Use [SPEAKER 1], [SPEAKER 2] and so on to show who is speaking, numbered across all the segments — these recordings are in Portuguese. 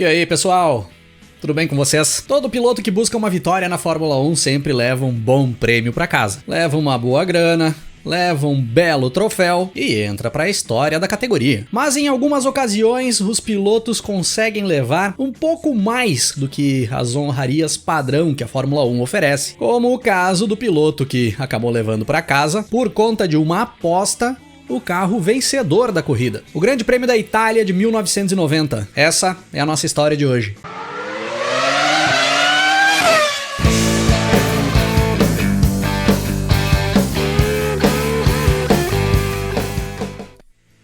[SPEAKER 1] E aí, pessoal? Tudo bem com vocês? Todo piloto que busca uma vitória na Fórmula 1 sempre leva um bom prêmio para casa. Leva uma boa grana, leva um belo troféu e entra para a história da categoria. Mas em algumas ocasiões, os pilotos conseguem levar um pouco mais do que as honrarias padrão que a Fórmula 1 oferece. Como o caso do piloto que acabou levando para casa, por conta de uma aposta, o carro vencedor da corrida. O Grande Prêmio da Itália de 1990. Essa é a nossa história de hoje.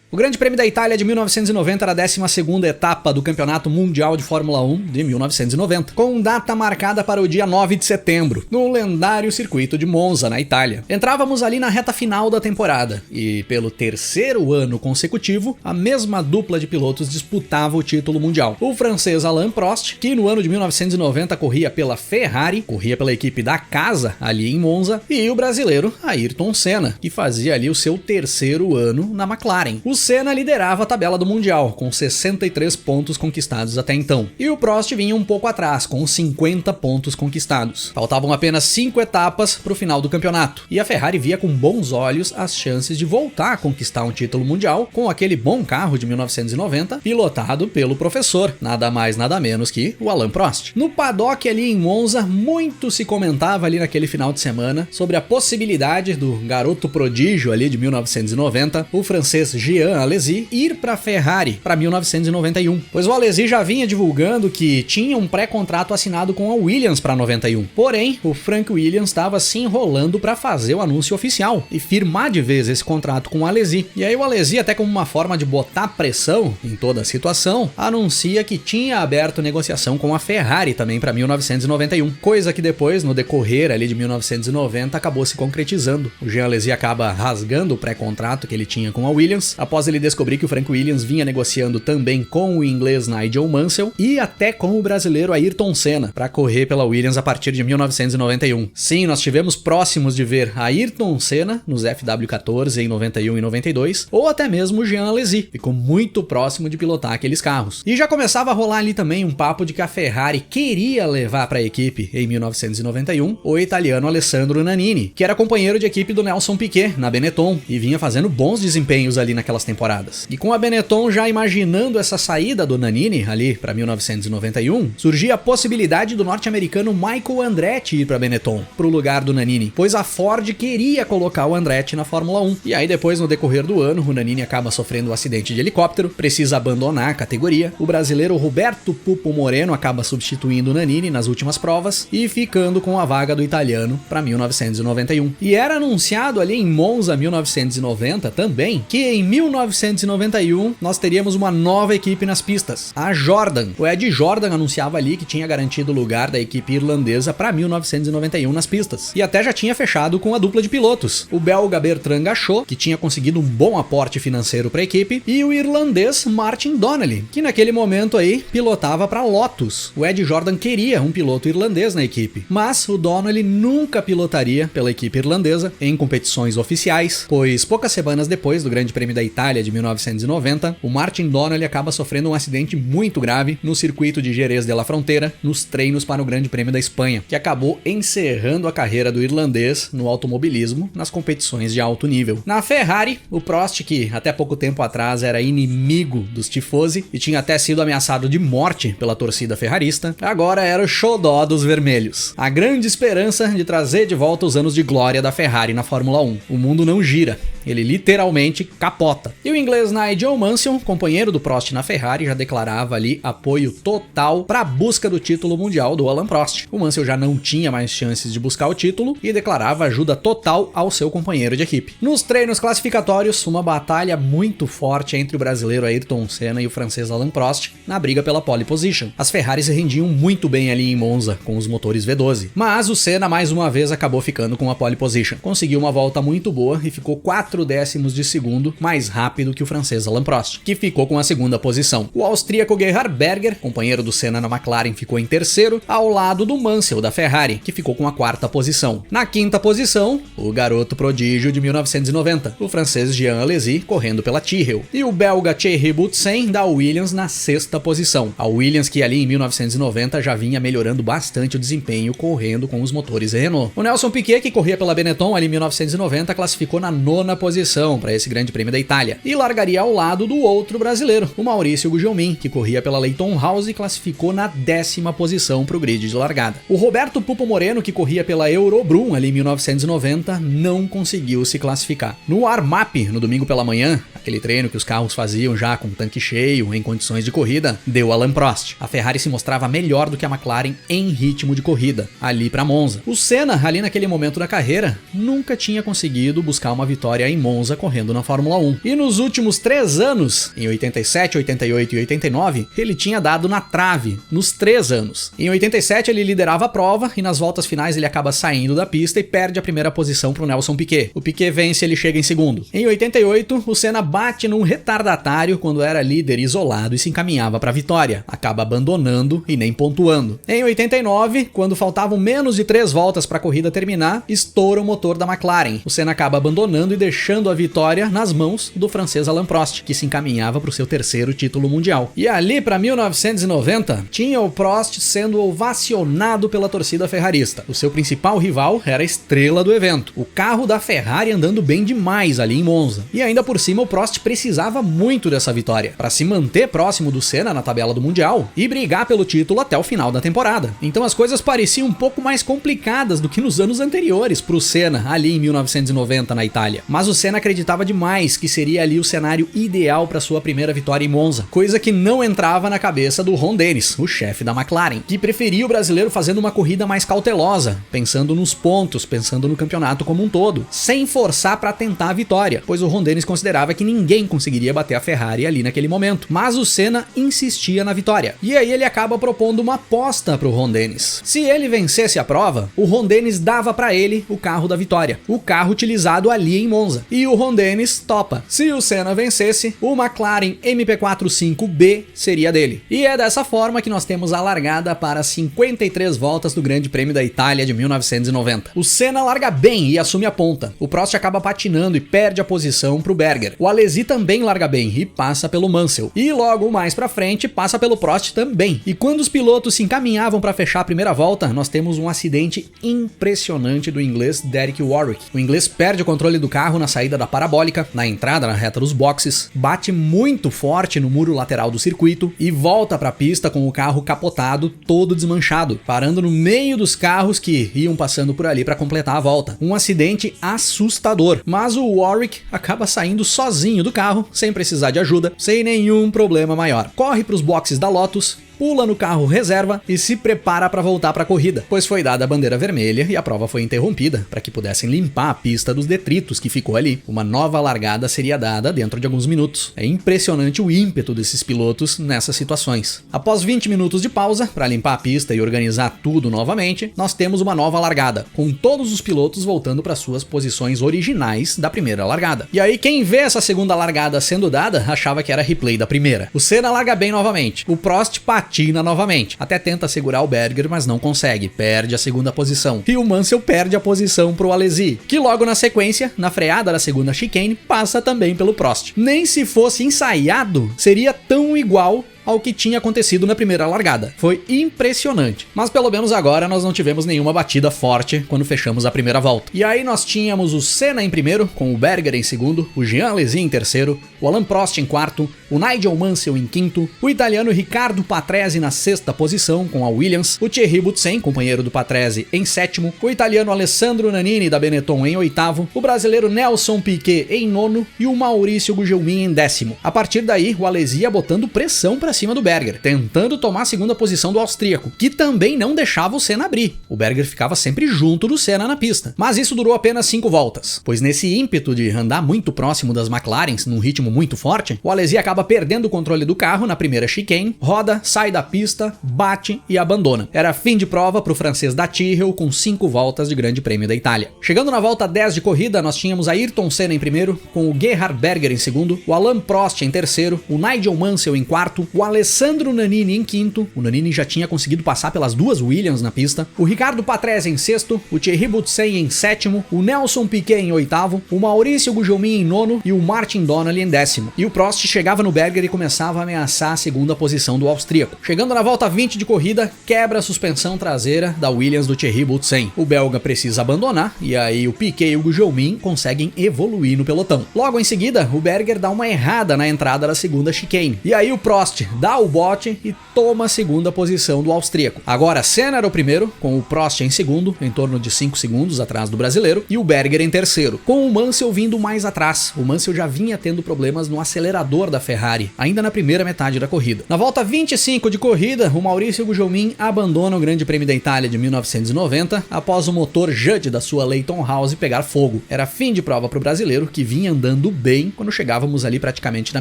[SPEAKER 1] O Grande Prêmio da Itália de 1990 era a 12ª etapa do Campeonato Mundial de Fórmula 1 de 1990, com data marcada para o dia 9 de setembro, no lendário circuito de Monza, na Itália. Entrávamos ali na reta final da temporada, e pelo terceiro ano consecutivo, a mesma dupla de pilotos disputava o título mundial. O francês Alain Prost, que no ano de 1990 corria pela Ferrari, corria pela equipe da casa ali em Monza, e o brasileiro Ayrton Senna, que fazia ali o seu terceiro ano na McLaren. O Senna liderava a tabela do Mundial, com 63 pontos conquistados até então. E o Prost vinha um pouco atrás, com 50 pontos conquistados. Faltavam apenas 5 etapas para o final do campeonato. E a Ferrari via com bons olhos as chances de voltar a conquistar um título mundial com aquele bom carro de 1990, pilotado pelo professor, nada mais nada menos que o Alain Prost. No paddock ali em Monza, muito se comentava ali naquele final de semana sobre a possibilidade do garoto prodígio ali de 1990, o francês Jean Alesi, ir para a Ferrari para 1991, pois o Alesi já vinha divulgando que tinha um pré-contrato assinado com a Williams para 91. Porém, o Frank Williams estava se enrolando para fazer o anúncio oficial e firmar de vez esse contrato com o Alesi. E aí o Alesi, até como uma forma de botar pressão em toda a situação, anuncia que tinha aberto negociação com a Ferrari também para 1991, coisa que depois, no decorrer ali de 1990, acabou se concretizando. O Jean Alesi acaba rasgando o pré-contrato que ele tinha com a Williams, após ele descobrir que o Frank Williams vinha negociando também com o inglês Nigel Mansell e até com o brasileiro Ayrton Senna para correr pela Williams a partir de 1991. Sim, nós estivemos próximos de ver Ayrton Senna nos FW14 em 91 e 92, ou até mesmo o Jean Alesi, ficou muito próximo de pilotar aqueles carros. E já começava a rolar ali também um papo de que a Ferrari queria levar para a equipe em 1991 o italiano Alessandro Nannini, que era companheiro de equipe do Nelson Piquet na Benetton e vinha fazendo bons desempenhos ali naquelas temporadas. E com a Benetton já imaginando essa saída do Nannini ali para 1991, surgia a possibilidade do norte-americano Michael Andretti ir para Benetton, pro lugar do Nannini, pois a Ford queria colocar o Andretti na Fórmula 1. E aí depois, no decorrer do ano, o Nannini acaba sofrendo um acidente de helicóptero, precisa abandonar a categoria. O brasileiro Roberto Pupo Moreno acaba substituindo o Nannini nas últimas provas e ficando com a vaga do italiano para 1991. E era anunciado ali em Monza 1990 também que em 1991 nós teríamos uma nova equipe nas pistas, a Jordan. O Ed Jordan anunciava ali que tinha garantido o lugar da equipe irlandesa para 1991 nas pistas. E até já tinha fechado com a dupla de pilotos, o belga Bertrand Gachot, que tinha conseguido um bom aporte financeiro para a equipe, e o irlandês Martin Donnelly, que naquele momento aí pilotava para Lotus. O Ed Jordan queria um piloto irlandês na equipe, mas o Donnelly nunca pilotaria pela equipe irlandesa em competições oficiais, pois poucas semanas depois do Grande Prêmio da Itália de 1990, o Martin Donnelly acaba sofrendo um acidente muito grave no circuito de Jerez de la Frontera, nos treinos para o Grande Prêmio da Espanha, que acabou encerrando a carreira do irlandês no automobilismo nas competições de alto nível. Na Ferrari, o Prost, que até pouco tempo atrás era inimigo dos tifosi e tinha até sido ameaçado de morte pela torcida ferrarista, agora era o xodó dos vermelhos. A grande esperança de trazer de volta os anos de glória da Ferrari na Fórmula 1. O mundo não gira, ele literalmente capota. E o inglês Nigel Mansell, companheiro do Prost na Ferrari, já declarava ali apoio total para a busca do título mundial do Alain Prost. O Mansell já não tinha mais chances de buscar o título e declarava ajuda total ao seu companheiro de equipe. Nos treinos classificatórios, uma batalha muito forte entre o brasileiro Ayrton Senna e o francês Alain Prost na briga pela pole position. As Ferraris rendiam muito bem ali em Monza com os motores V12, mas o Senna mais uma vez acabou ficando com a pole position. Conseguiu uma volta muito boa e ficou 4 4 décimos de segundo mais rápido que o francês Alain Prost, que ficou com a segunda posição. O austríaco Gerhard Berger, companheiro do Senna na McLaren, ficou em terceiro, ao lado do Mansell da Ferrari, que ficou com a quarta posição. Na quinta posição, o garoto prodígio de 1990, o francês Jean Alesi, correndo pela Tyrrell, e o belga Thierry Boutsen da Williams na sexta posição. A Williams que ali em 1990 já vinha melhorando bastante o desempenho correndo com os motores Renault. O Nelson Piquet, que corria pela Benetton ali em 1990, classificou na nona posição para esse Grande Prêmio da Itália e largaria ao lado do outro brasileiro, o Maurício Gugelmin, que corria pela Leyton House e classificou na 10ª posição para o grid de largada. O Roberto Pupo Moreno, que corria pela Eurobrum ali em 1990, não conseguiu se classificar. No warm-up, no domingo pela manhã, aquele treino que os carros faziam já com o tanque cheio, em condições de corrida, deu Alain Prost. A Ferrari se mostrava melhor do que a McLaren em ritmo de corrida, ali para Monza. O Senna, ali naquele momento da carreira, nunca tinha conseguido buscar uma vitória em Monza correndo na Fórmula 1. E nos últimos 3 anos, em 87, 88 e 89, ele tinha dado na trave, nos 3 anos. Em 87 ele liderava a prova e nas voltas finais ele acaba saindo da pista e perde a primeira posição para o Nelson Piquet. O Piquet vence e ele chega em segundo. Em 88, o Senna bate num retardatário quando era líder isolado e se encaminhava para a vitória. Acaba abandonando e nem pontuando. Em 89, quando faltavam menos de 3 voltas para a corrida terminar, estoura o motor da McLaren. O Senna acaba abandonando e deixando a vitória nas mãos do francês Alain Prost, que se encaminhava para o seu terceiro título mundial. E ali para 1990, tinha o Prost sendo ovacionado pela torcida ferrarista. O seu principal rival era a estrela do evento, o carro da Ferrari andando bem demais ali em Monza. E ainda por cima o Prost precisava muito dessa vitória para se manter próximo do Senna na tabela do Mundial e brigar pelo título até o final da temporada. Então as coisas pareciam um pouco mais complicadas do que nos anos anteriores para o Senna ali em 1990 na Itália. Mas o Senna acreditava demais que seria ali o cenário ideal para sua primeira vitória em Monza, coisa que não entrava na cabeça do Ron Dennis, o chefe da McLaren, que preferia o brasileiro fazendo uma corrida mais cautelosa, pensando nos pontos, pensando no campeonato como um todo, sem forçar para tentar a vitória, pois o Ron Dennis considerava que ninguém conseguiria bater a Ferrari ali naquele momento. Mas o Senna insistia na vitória. E aí ele acaba propondo uma aposta para o Ron Dennis. Se ele vencesse a prova, o Ron Dennis dava para ele o carro da vitória, o carro utilizado ali em Monza. E o Ron Dennis topa. Se o Senna vencesse, o McLaren MP45B seria dele. E é dessa forma que nós temos a largada para 53 voltas do Grande Prêmio da Itália de 1990. O Senna larga bem e assume a ponta. O Prost acaba patinando e perde a posição para o Berger. O Alesi também larga bem e passa pelo Mansell. E logo mais para frente passa pelo Prost também. E quando os pilotos se encaminhavam para fechar a primeira volta, nós temos um acidente impressionante do inglês Derek Warwick. O inglês perde o controle do carro na saída da parabólica, na entrada na reta dos boxes, bate muito forte no muro lateral do circuito e volta para a pista com o carro capotado, todo desmanchado, parando no meio dos carros que iam passando por ali para completar a volta. Um acidente assustador, mas o Warwick acaba saindo sozinho do carro, sem precisar de ajuda, sem nenhum problema maior. Corre para os boxes da Lotus, pula no carro reserva e se prepara para voltar para a corrida, pois foi dada a bandeira vermelha e a prova foi interrompida para que pudessem limpar a pista dos detritos que ficou ali. Uma nova largada seria dada dentro de alguns minutos. É impressionante o ímpeto desses pilotos nessas situações. Após 20 minutos de pausa para limpar a pista e organizar tudo novamente, nós temos uma nova largada, com todos os pilotos voltando para suas posições originais da primeira largada. E aí quem vê essa segunda largada sendo dada achava que era replay da primeira. O Senna larga bem novamente. O Prost patina novamente. Até tenta segurar o Berger, mas não consegue. Perde a segunda posição. E o Mansell perde a posição pro Alesi, que logo na sequência, na freada da segunda chicane, passa também pelo Prost. Nem se fosse ensaiado, seria tão igual ao que tinha acontecido na primeira largada. Foi impressionante. Mas pelo menos agora nós não tivemos nenhuma batida forte quando fechamos a primeira volta. E aí nós tínhamos o Senna em primeiro, com o Berger em segundo, o Jean Alesi em terceiro, o Alain Prost em quarto, o Nigel Mansell em quinto, o italiano Riccardo Patrese na sexta posição com a Williams, o Thierry Boutsen, companheiro do Patrese, em sétimo, o italiano Alessandro Nannini da Benetton em oitavo, o brasileiro Nelson Piquet em nono e o Maurício Gugelmin em décimo. A partir daí, o Alesi ia botando pressão para cima do Berger, tentando tomar a segunda posição do austríaco, que também não deixava o Senna abrir. O Berger ficava sempre junto do Senna na pista. Mas isso durou apenas 5 voltas, pois nesse ímpeto de andar muito próximo das McLarens, num ritmo muito forte, o Alesi acaba perdendo o controle do carro na primeira chicane, roda, sai da pista, bate e abandona. Era fim de prova para o francês da Tyrrell com 5 voltas de Grande Prêmio da Itália. Chegando na volta 10 de corrida, nós tínhamos Ayrton Senna em primeiro, com o Gerhard Berger em segundo, o Alain Prost em terceiro, o Nigel Mansell em quarto, o Alessandro Nannini em quinto, o Nannini já tinha conseguido passar pelas duas Williams na pista, o Ricardo Patrese em sexto, o Thierry Boutsen em sétimo, o Nelson Piquet em oitavo, o Maurício Gugelmin em nono e o Martin Donnelly em décimo. E o Prost chegava no Berger e começava a ameaçar a segunda posição do austríaco. Chegando na volta 20 de corrida, quebra a suspensão traseira da Williams do Thierry Boutsen. O belga precisa abandonar e aí o Piquet e o Gugelmin conseguem evoluir no pelotão. Logo em seguida, o Berger dá uma errada na entrada da segunda chicane. E aí o Prost dá o bote e toma a segunda posição do austríaco. Agora Senna era o primeiro, com o Prost em segundo, em torno de 5 segundos atrás do brasileiro, e o Berger em terceiro, com o Mansell vindo mais atrás. O Mansell já vinha tendo problemas no acelerador da Ferrari, ainda na primeira metade da corrida. Na volta 25 de corrida, o Maurício Gugelmin abandona o Grande Prêmio da Itália de 1990 após o motor Judd da sua Leyton House pegar fogo. Era fim de prova para o brasileiro, que vinha andando bem quando chegávamos ali praticamente na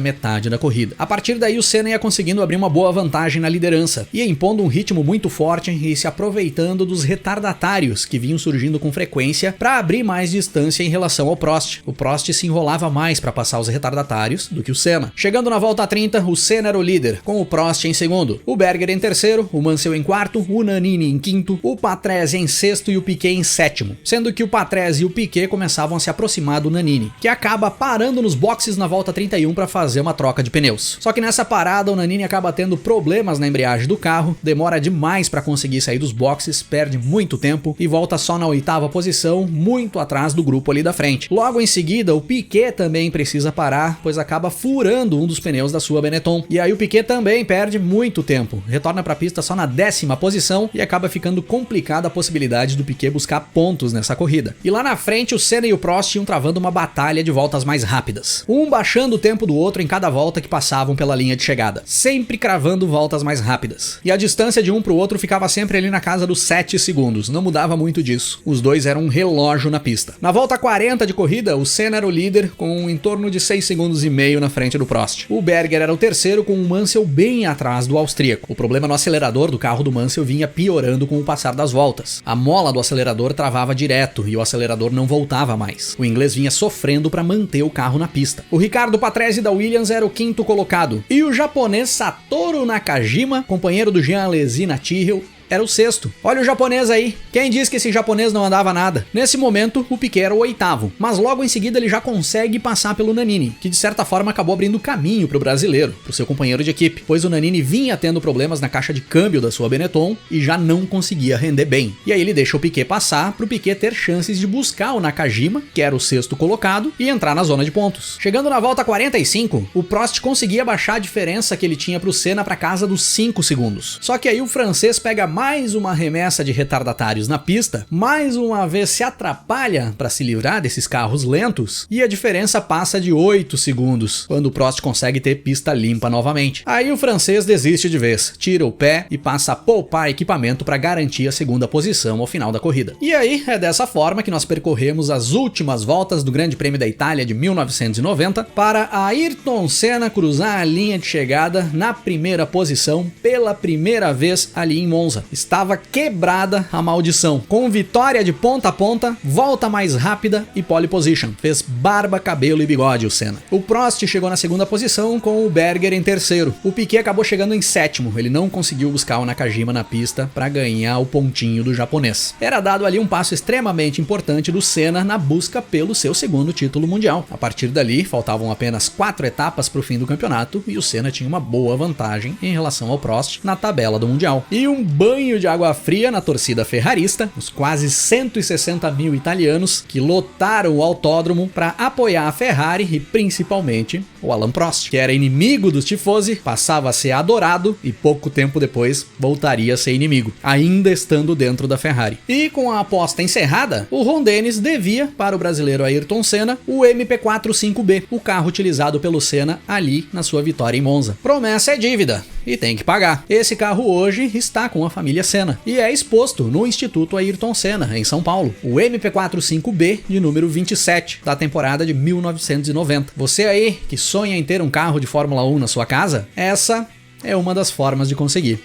[SPEAKER 1] metade da corrida. A partir daí o Senna ia conseguindo abrir uma boa vantagem na liderança, ia impondo um ritmo muito forte e se aproveitando dos retardatários que vinham surgindo com frequência para abrir mais distância em relação ao Prost. O Prost se enrolava mais para passar os retardatários do que o Senna. Chegando na volta 30, o Senna era o líder, com o Prost em segundo, o Berger em terceiro, o Mansell em quarto, o Nannini em quinto, o Patrese em sexto e o Piquet em sétimo, sendo que o Patrese e o Piquet começavam a se aproximar do Nannini, que acaba parando nos boxes na volta 31 para fazer uma troca de pneus. Só que nessa parada o Nannini acaba tendo problemas na embreagem do carro, demora demais para conseguir sair dos boxes, perde muito tempo e volta só na 8ª posição, muito atrás do grupo ali da frente. Logo em seguida, o Piquet também precisa parar, pois acaba furando um dos pneus da sua Benetton. E aí o Piquet também perde muito tempo, retorna para a pista só na 10ª posição e acaba ficando complicada a possibilidade do Piquet buscar pontos nessa corrida. E lá na frente, o Senna e o Prost iam travando uma batalha de voltas mais rápidas, um baixando o tempo do outro em cada volta que passavam pela linha de chegada, sempre cravando voltas mais rápidas. E a distância de um para o outro ficava sempre ali na casa dos 7 segundos, não mudava muito disso. Os dois eram um relógio na pista. Na volta 40 de corrida, o Senna era o líder com em torno de 6 segundos e meio na frente do Prost. O Berger era o terceiro com o Mansell bem atrás do austríaco. O problema no acelerador do carro do Mansell vinha piorando com o passar das voltas. A mola do acelerador travava direto e o acelerador não voltava mais. O inglês vinha sofrendo para manter o carro na pista. O Ricardo Patrese da Williams era o quinto colocado e o japonês Satoru Nakajima, companheiro do Jean Alesi na Tyrrell, era o sexto. Olha o japonês aí. Quem disse que esse japonês não andava nada? Nesse momento, o Piquet era o oitavo, mas logo em seguida ele já consegue passar pelo Nannini, que de certa forma acabou abrindo caminho para o brasileiro, para o seu companheiro de equipe, pois o Nannini vinha tendo problemas na caixa de câmbio da sua Benetton e já não conseguia render bem. E aí ele deixa o Piquet passar para o Piquet ter chances de buscar o Nakajima, que era o sexto colocado, e entrar na zona de pontos. Chegando na volta 45, o Prost conseguia baixar a diferença que ele tinha para o Senna para casa dos 5 segundos. Só que aí o francês pega mais uma remessa de retardatários na pista, mais uma vez se atrapalha para se livrar desses carros lentos e a diferença passa de 8 segundos, quando o Prost consegue ter pista limpa novamente. Aí o francês desiste de vez, tira o pé e passa a poupar equipamento para garantir a segunda posição ao final da corrida. E aí é dessa forma que nós percorremos as últimas voltas do Grande Prêmio da Itália de 1990 para Ayrton Senna cruzar a linha de chegada na primeira posição pela primeira vez ali em Monza. Estava quebrada a maldição. Com vitória de ponta a ponta, volta mais rápida e pole position. Fez barba, cabelo e bigode o Senna. O Prost chegou na segunda posição com o Berger em terceiro. O Piquet acabou chegando em sétimo. Ele não conseguiu buscar o Nakajima na pista para ganhar o pontinho do japonês. Era dado ali um passo extremamente importante do Senna na busca pelo seu segundo título mundial. A partir dali, faltavam apenas 4 etapas para o fim do campeonato e o Senna tinha uma boa vantagem em relação ao Prost na tabela do mundial. E um banho de água fria na torcida ferrarista, os quase 160 mil italianos que lotaram o autódromo para apoiar a Ferrari e principalmente o Alain Prost, que era inimigo dos tifosi, passava a ser adorado e pouco tempo depois voltaria a ser inimigo, ainda estando dentro da Ferrari. E com a aposta encerrada, o Ron Dennis devia para o brasileiro Ayrton Senna o MP45B, o carro utilizado pelo Senna ali na sua vitória em Monza. Promessa é dívida. e tem que pagar. Esse carro hoje está com a família Senna e é exposto no Instituto Ayrton Senna, em São Paulo. O MP45B de número 27, da temporada de 1990. Você aí que sonha em ter um carro de Fórmula 1 na sua casa? Essa é uma das formas de conseguir.